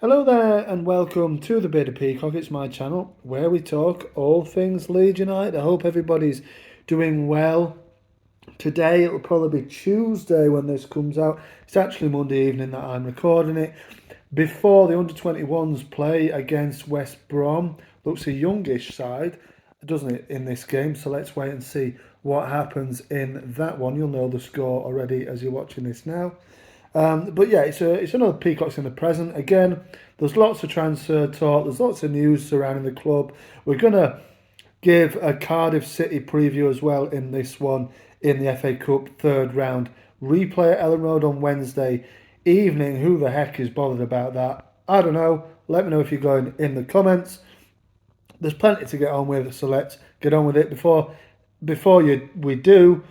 Hello there and welcome to the Bit of Peacock. It's my channel where we talk all things Leeds United. I hope everybody's doing well. Today it'll probably be Tuesday when this comes out. It's actually Monday evening that I'm recording it. Before the under-21s play against West Brom. Looks a youngish side, doesn't it, in this game? So let's wait and see what happens in that one. You'll know the score already as you're watching this now. But yeah, it's another Peacocks in the present. Again, there's lots of transfer talk. There's lots of news surrounding the club. We're gonna give a Cardiff City preview as well in this one in the FA Cup third round replay at Ellen Road on Wednesday evening. Who the heck is bothered about that? I don't know. Let me know if you're going in the comments. There's plenty to get on with, so let's get on with it. Before we do.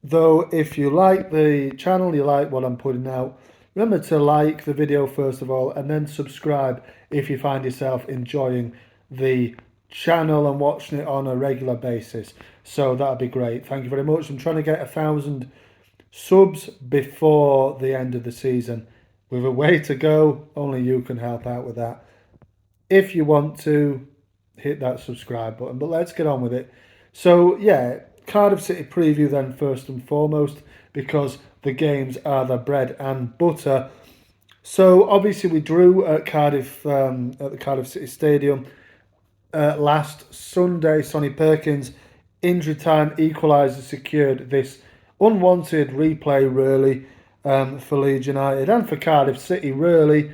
Though, if you like the channel, you like what I'm putting out, remember to like the video first of all, and then subscribe if you find yourself enjoying the channel and watching it on a regular basis. So that'd be great. Thank you very much. I'm trying to get 1,000 subs before the end of the season. With a way to go, only you can help out with that. If you want to, hit that subscribe button. But let's get on with it. So, yeah, Cardiff City preview then first and foremost, because the games are the bread and butter. So obviously we drew at Cardiff at the Cardiff City Stadium last Sunday. Sonny Perkins injury time equaliser secured this unwanted replay really for Leeds United and for Cardiff City really.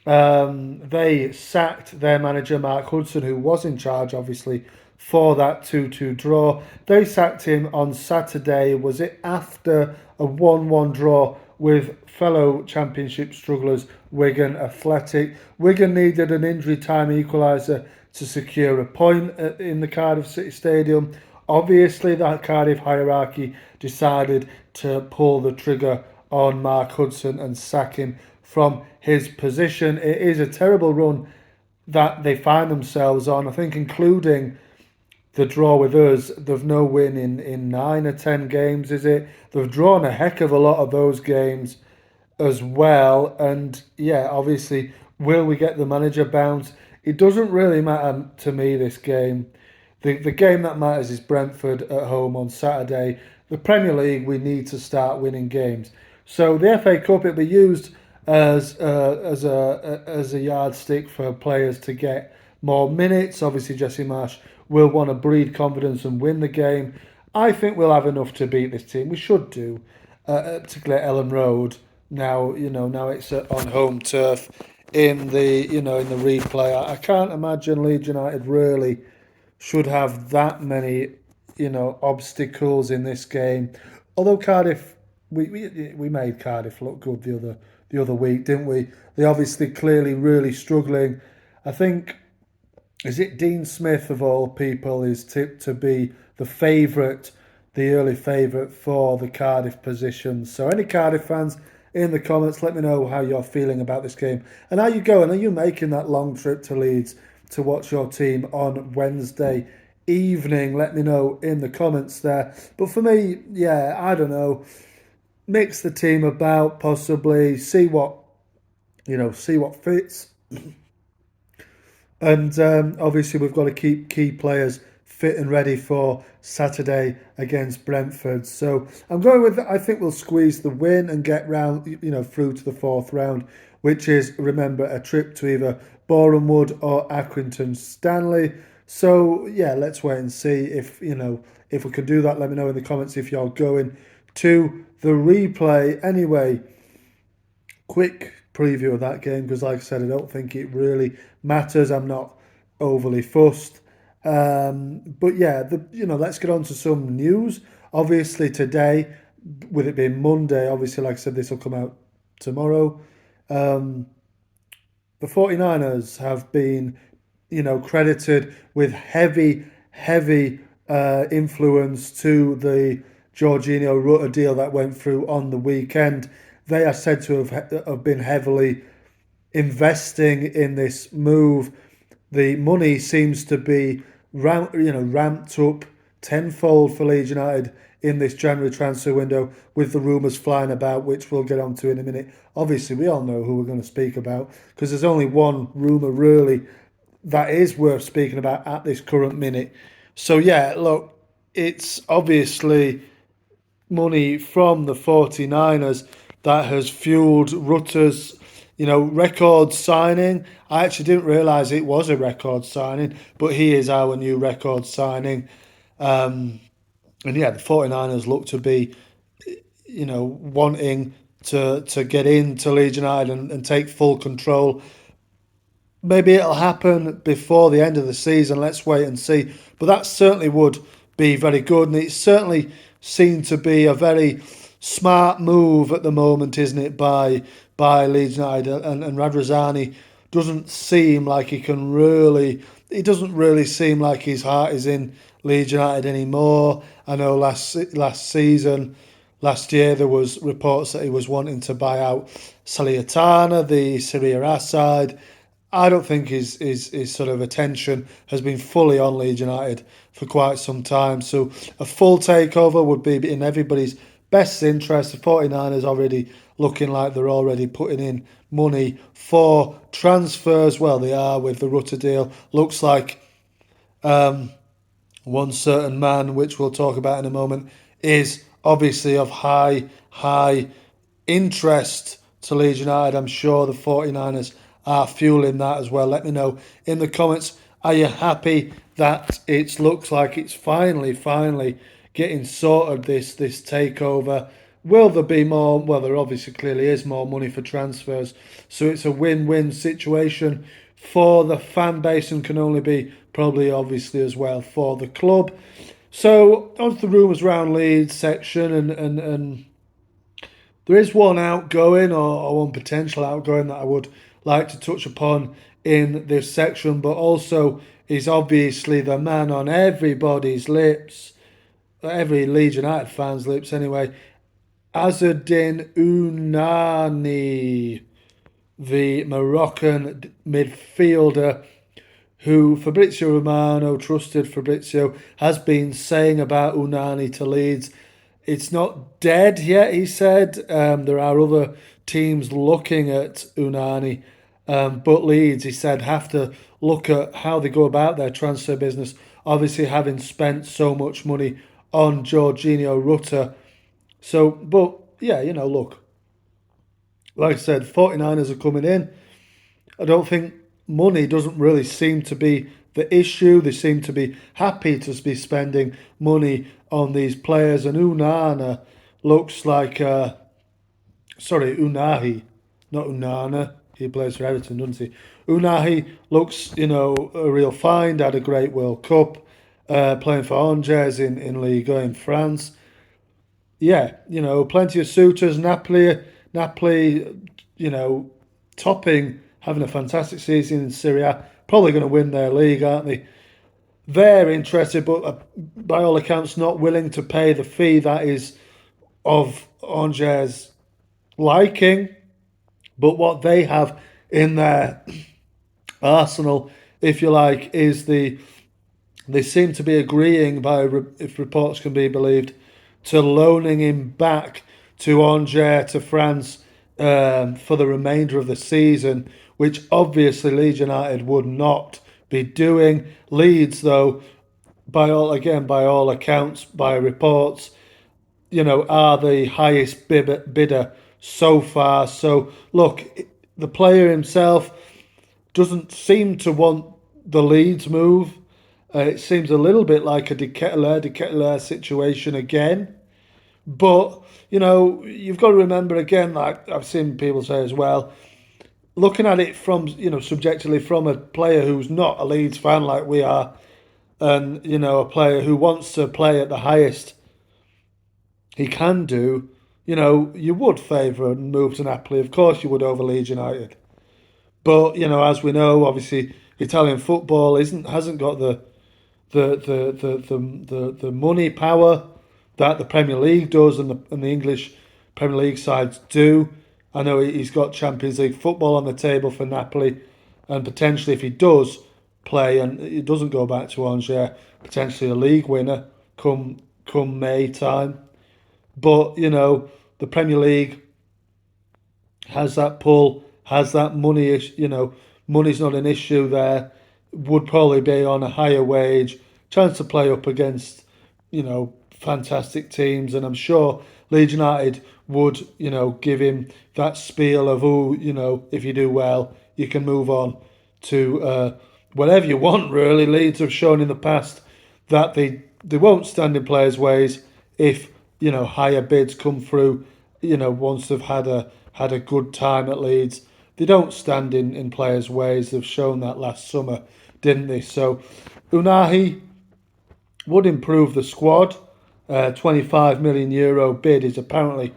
They sacked their manager Mark Hudson, who was in charge obviously for that 2-2 draw. They sacked him on Saturday. Was it after a 1-1 draw with fellow Championship strugglers Wigan Athletic? Wigan needed an injury time equaliser to secure a point in the Cardiff City Stadium. Obviously, that Cardiff hierarchy decided to pull the trigger on Mark Hudson and sack him from his position. It is a terrible run that they find themselves on, I think, including the draw with us. They've no win in 9 or 10 games, is it? They've drawn a heck of a lot of those games as well. And yeah, obviously, will we get the manager bounce? It doesn't really matter to me, this game. The game that matters is Brentford at home on Saturday. The Premier League, we need to start winning games. So the FA Cup, it'll be used as a yardstick for players to get more minutes. Obviously, Jesse Marsh will want to breed confidence and win the game. I think we'll have enough to beat this team. We should do, particularly at Ellen Road. Now it's on home turf in the in the replay. I can't imagine Leeds United really should have that many obstacles in this game. Although Cardiff, we made Cardiff look good the other week, didn't we? They obviously clearly really struggling. I think, is it Dean Smith of all people is tipped to be the favourite, the early favourite for the Cardiff position. So any Cardiff fans in the comments, let me know how you're feeling about this game. And are you going? Are you making that long trip to Leeds to watch your team on Wednesday evening? Let me know in the comments there. But for me, yeah, I don't know. Mix the team about, possibly see what fits. And obviously we've got to keep key players fit and ready for Saturday against Brentford. So I'm going with, I think we'll squeeze the win and get through to the fourth round, which is, remember, a trip to either Boreham Wood or Accrington Stanley. So yeah, let's wait and see if we can do that. Let me know in the comments if you're going to the replay. Anyway, quick preview of that game, because like I said, I don't think it really matters. I'm not overly fussed. But yeah, let's get on to some news. Obviously today, with it being Monday, obviously, like I said, this will come out tomorrow. The 49ers have been, credited with heavy influence to the Jorginho Rutter deal that went through on the weekend. They are said to have been heavily investing in this move. The money seems to be ramped up tenfold for Leeds United in this January transfer window, with the rumours flying about, which we'll get onto in a minute. Obviously, we all know who we're going to speak about, because there's only one rumour really that is worth speaking about at this current minute. So yeah, look, it's obviously money from the 49ers that has fueled Rutter's, record signing. I actually didn't realise it was a record signing, but he is our new record signing. And yeah, the 49ers look to be, wanting to get into Leeds United and take full control. Maybe it'll happen before the end of the season. Let's wait and see. But that certainly would be very good. And it certainly seemed to be a very smart move at the moment, isn't it, by Leeds United. And Radrazani doesn't seem like he can really... It doesn't really seem like his heart is in Leeds United anymore. I know last year, there was reports that he was wanting to buy out Salernitana, the Serie A side. I don't think his sort of attention has been fully on Leeds United for quite some time. So a full takeover would be in everybody's best interest. The 49ers already looking like they're already putting in money for transfers. Well, they are with the Rutter deal. Looks like one certain man, which we'll talk about in a moment, is obviously of high interest to Leeds United. I'm sure the 49ers are fueling that as well. Let me know in the comments, are you happy that it looks like it's finally getting sorted, this takeover? Will there be more? Well, there obviously clearly is more money for transfers, so it's a win-win situation for the fan base and can only be probably obviously as well for the club. So on to the rumours around Leeds section, and there is one outgoing or one potential outgoing that I would like to touch upon in this section, but also is obviously the man on everybody's lips, every Leeds United fan's lips anyway, Azzedine Ounahi, the Moroccan midfielder who Fabrizio Romano, trusted Fabrizio, has been saying about Ounahi to Leeds. It's not dead yet, he said. There are other teams looking at Ounahi, but Leeds, he said, have to look at how they go about their transfer business. Obviously, having spent so much money on Jorginho Rutter. So, but yeah, look, like I said, 49ers are coming in. I don't think money doesn't really seem to be the issue. They seem to be happy to be spending money on these players. And Ounahi looks like... Ounahi, not Unana. He plays for Everton, doesn't he? Ounahi looks, a real find. Had a great World Cup, playing for Angers in Ligue 1 in France. Yeah, plenty of suitors. Napoli, topping, having a fantastic season in Serie A. Probably going to win their league, aren't they? They're interested, but by all accounts, not willing to pay the fee that is of Angers' liking. But what they have in their arsenal, if you like, is they seem to be agreeing, if reports can be believed, to loaning him back to Angers, to France, for the remainder of the season, which obviously Leeds United would not be doing. Leeds, though, by all accounts, by reports, are the highest bidder so far. So, look, the player himself doesn't seem to want the Leeds move. It seems a little bit like a De Ketelaere situation again. But, you've got to remember again, like I've seen people say as well, looking at it from, subjectively from a player who's not a Leeds fan like we are, and, a player who wants to play at the highest he can do, you would favour a move to Napoli. Of course you would over Leeds United. But, as we know, obviously Italian football hasn't got the money power that the Premier League does and the English Premier League sides do. I know he's got Champions League football on the table for Napoli, and potentially if he does play and he doesn't go back to Angers, potentially a league winner. come May time. But the Premier League has that pull, has that money. Money's not an issue there. Would probably be on a higher wage, chance to play up against fantastic teams, and I'm sure Leeds United would give him that spiel of, oh, if you do well, you can move on to whatever you want. Really, Leeds have shown in the past that they won't stand in players' ways if higher bids come through. Once they've had a good time at Leeds, they don't stand in players' ways. They've shown that last summer, didn't they? So Unahi would improve the squad. €25 million bid is apparently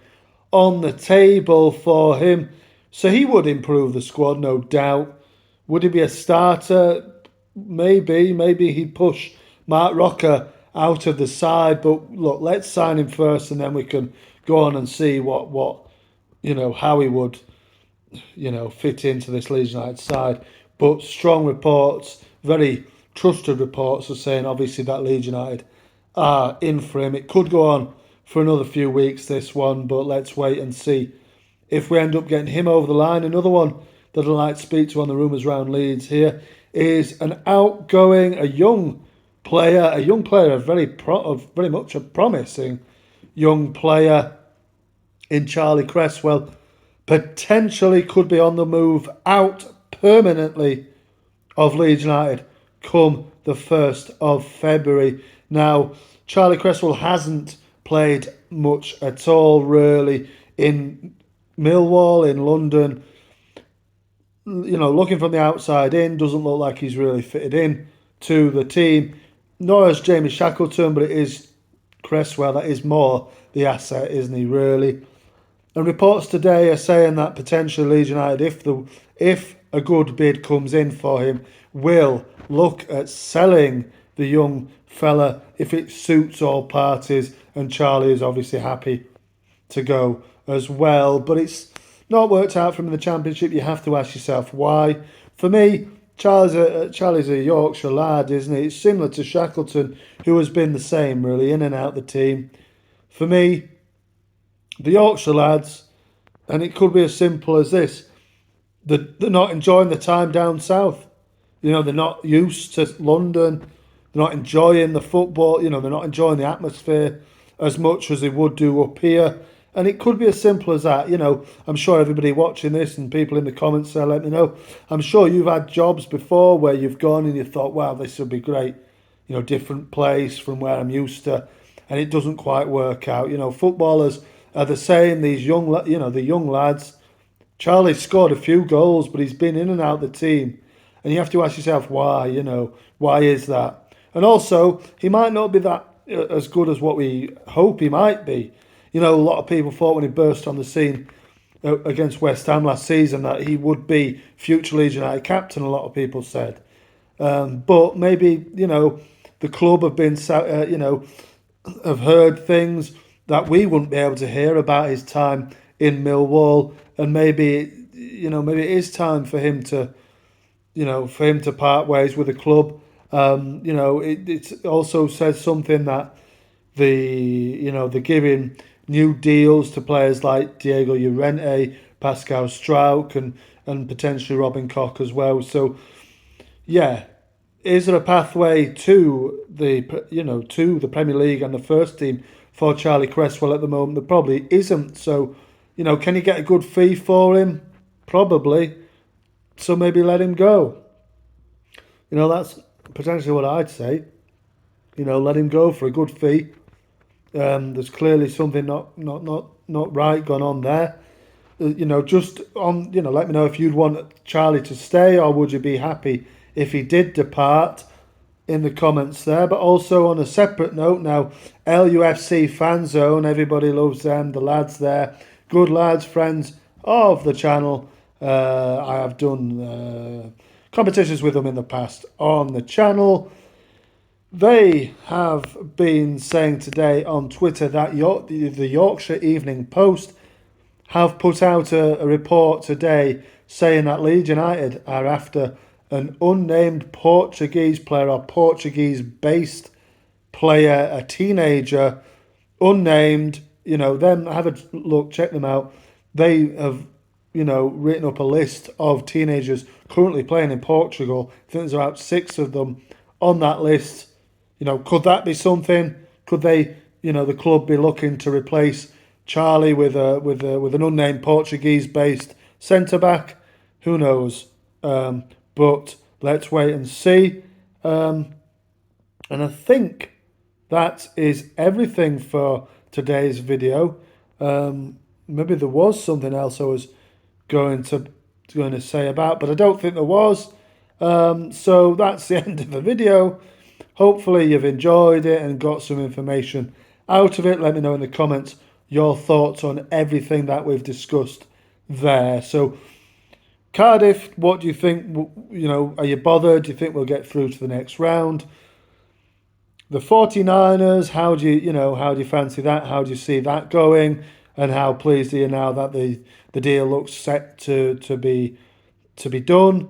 on the table for him. So he would improve the squad, no doubt. Would he be a starter? Maybe. Maybe he'd push Mark Rocker out of the side. But look, let's sign him first, and then we can go on and see what how he would fit into this Leeds United side. But strong reports, very trusted reports, are saying obviously that Leeds United are in for him. It could go on for another few weeks, this one, but let's wait and see if we end up getting him over the line. Another one that I'd like to speak to on the rumours around Leeds here is a young player, very much a promising young player in Charlie Cresswell. Potentially could be on the move out permanently of Leeds United come the 1st of February. Now, Charlie Cresswell hasn't played much at all, really, in Millwall, in London. Looking from the outside in, doesn't look like he's really fitted in to the team. Nor has Jamie Shackleton, but it is Cresswell that is more the asset, isn't he, really? And reports today are saying that potentially Leeds United, if a good bid comes in for him, will look at selling the young fella if it suits all parties. And Charlie is obviously happy to go as well. But it's not worked out for him in the Championship. You have to ask yourself why. For me, Charlie's a Yorkshire lad, isn't he? It's similar to Shackleton, who has been the same, really, in and out the team. For me, the Yorkshire lads, and it could be as simple as this, they're not enjoying the time down south. They're not used to London. They're not enjoying the football. They're not enjoying the atmosphere as much as they would do up here. And it could be as simple as that. I'm sure everybody watching this and people in the comments there, let me know. I'm sure you've had jobs before where you've gone and you thought, wow, this would be great. Different place from where I'm used to. And it doesn't quite work out. Footballers are the same. These the young lads. Charlie scored a few goals, but he's been in and out the team. And you have to ask yourself why, why is that? And also, he might not be that as good as what we hope he might be. A lot of people thought when he burst on the scene against West Ham last season that he would be future Leeds United captain, a lot of people said. But maybe, the club have been, have heard things that we wouldn't be able to hear about his time in Millwall. And maybe it is time for him to, part ways with the club. It also says something that they're giving new deals to players like Diego Llorente, Pascal Struijk, and potentially Robin Koch as well. So, yeah, is there a pathway to the Premier League and the first team for Charlie Cresswell at the moment? There probably isn't. So, can you get a good fee for him? Probably. So maybe let him go. That's potentially what I'd say. Let him go for a good fee. There's clearly something not right going on there. Just on, let me know if you'd want Charlie to stay, or would you be happy if he did depart, in the comments there. But also on a separate note now, LUFC Fan Zone, everybody loves them, the lads there, good lads, friends of the channel. I have done competitions with them in the past on the channel. They have been saying today on Twitter that the Yorkshire Evening Post have put out a report today saying that Leeds United are after an unnamed Portuguese player or Portuguese-based player, a teenager, unnamed. Them, have a look, check them out. They have, written up a list of teenagers currently playing in Portugal. I think there's about 6 of them on that list. Could that be something? Could they, the club be looking to replace Charlie with an unnamed Portuguese-based centre back? Who knows? But let's wait and see. And I think that is everything for today's video. Maybe there was something else I was going to say about, but I don't think there was. So that's the end of the video. Hopefully you've enjoyed it and got some information out of it. Let me know in the comments your thoughts on everything that we've discussed there. So Cardiff, what do you think? Are you bothered? Do you think we'll get through to the next round? The 49ers, how do you fancy that? How do you see that going? And how pleased are you now that the deal looks set to be done?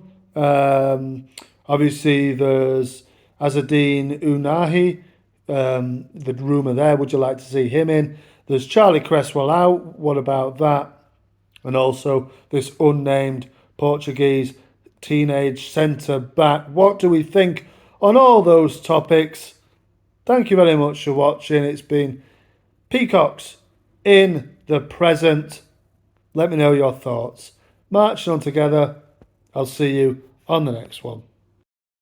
Obviously, there's Azadine Unahi, the rumour there. Would you like to see him in? There's Charlie Cresswell out. What about that? And also this unnamed Portuguese teenage centre back. What do we think on all those topics? Thank you very much for watching. It's been Peacocks in the present. Let me know your thoughts. Marching on together. I'll see you on the next one.